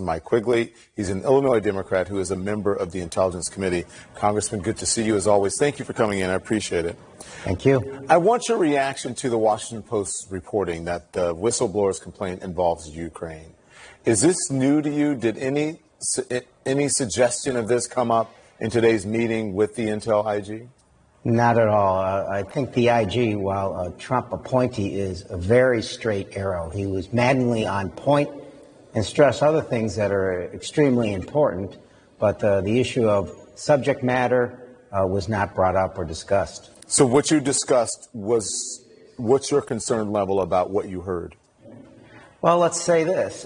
Mike Quigley. He's an Illinois Democrat who is a member of the Intelligence Committee. Congressman, good to see you as always. Thank you for coming in. I appreciate it. Thank you. I want your reaction to the Washington Post's reporting that the whistleblower's complaint involves Ukraine. Is this new to you? Did any suggestion of this come up in today's meeting with the Intel IG? Not at all. I think the IG, while a Trump appointee, is a very straight arrow. He was maddeningly on point and stressed other things that are extremely important, but the issue of subject matter was not brought up or discussed. So what you discussed was, what's your concern level about what you heard? Well, let's say this.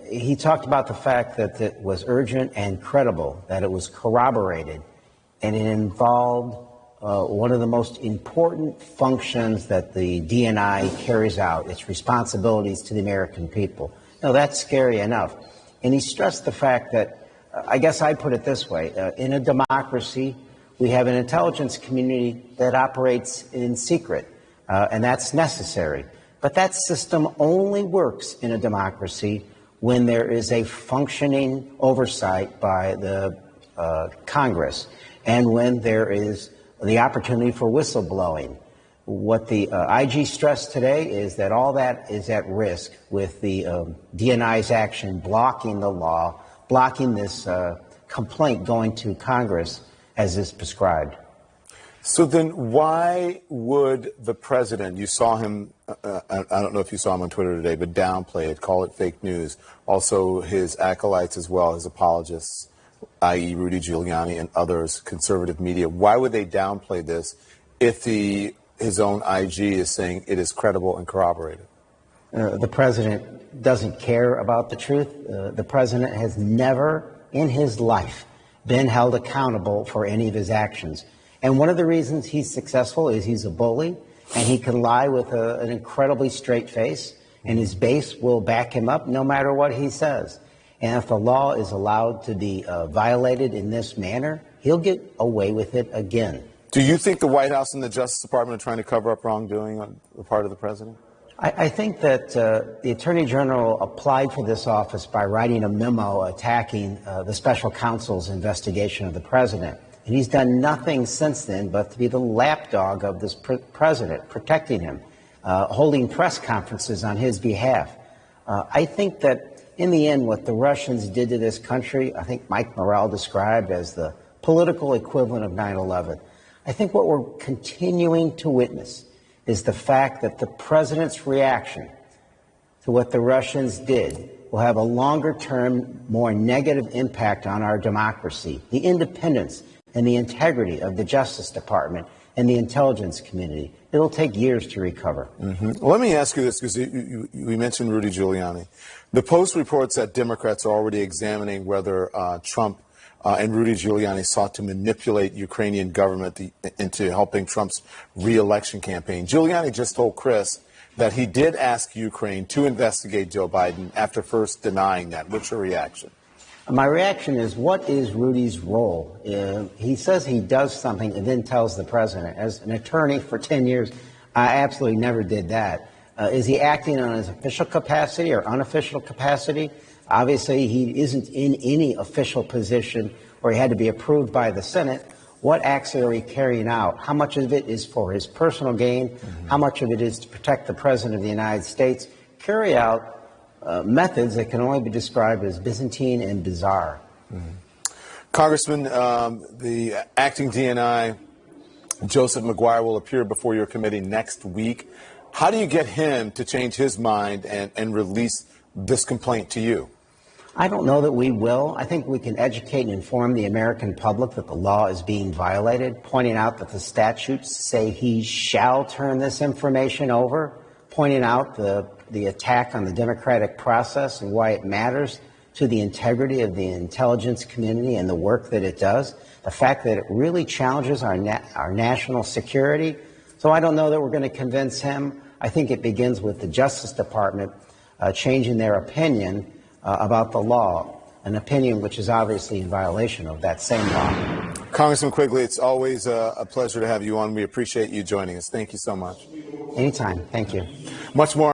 He talked about the fact that it was urgent and credible, that it was corroborated, and it involved one of the most important functions that the DNI carries out, its responsibilities to the American people. Now, that's scary enough. And he stressed the fact that, I guess I'd put it this way, in a democracy, we have an intelligence community that operates in secret, and that's necessary. But that system only works in a democracy when there is a functioning oversight by the Congress and when there is the opportunity for whistleblowing. What the IG stressed today is that all that is at risk with the DNI's action blocking the law, blocking this complaint going to Congress as is prescribed. So then why would the president, you saw him, I don't know if you saw him on Twitter today, but downplay it, call it fake news. Also his acolytes as well, his apologists, i.e. Rudy Giuliani and others, conservative media. Why would they downplay this if his own IG is saying it is credible and corroborated? The president doesn't care about the truth. The president has never in his life been held accountable for any of his actions. And one of the reasons he's successful is he's a bully, and he can lie with an incredibly straight face, and his base will back him up no matter what he says. And if the law is allowed to be violated in this manner, he'll get away with it again. Do you think the White House and the Justice Department are trying to cover up wrongdoing on the part of the president? I think that the Attorney General applied for this office by writing a memo attacking the special counsel's investigation of the president. And he's done nothing since then but to be the lapdog of this president, protecting him, holding press conferences on his behalf. I think that in the end, what the Russians did to this country, I think Mike Morrell described as the political equivalent of 9/11. I think what we're continuing to witness is the fact that the president's reaction to what the Russians did will have a longer-term, more negative impact on our democracy, the independence and the integrity of the Justice Department and the intelligence community. It'll take years to recover. Well, let me ask you this, because we mentioned Rudy Giuliani. The Post reports that Democrats are already examining whether Trump and Rudy Giuliani sought to manipulate Ukrainian government into helping Trump's re-election campaign. Giuliani just told Chris that he did ask Ukraine to investigate Joe Biden after first denying that. What's your reaction? My reaction is, what is Rudy's role? He says he does something and then tells the president. As an attorney for 10 years, I absolutely never did that. Is he acting on his official capacity or unofficial capacity? Obviously, he isn't in any official position where he had to be approved by the Senate. What acts are he carrying out? How much of it is for his personal gain? How much of it is to protect the President of the United States? Carry out methods that can only be described as Byzantine and bizarre. Congressman, the acting DNI, Joseph McGuire, will appear before your committee next week. How do you get him to change his mind and release this complaint to you? I don't know that we will. I think we can educate and inform the American public that the law is being violated, pointing out that the statutes say he shall turn this information over, pointing out the attack on the democratic process and why it matters to the integrity of the intelligence community and the work that it does, the fact that it really challenges our national security. So I don't know that we're going to convince him. I think it begins with the Justice Department changing their opinion about the law, an opinion which is obviously in violation of that same law. Congressman Quigley, it's always a pleasure to have you on. We appreciate you joining us. Thank you so much. Anytime. Thank you. Much more.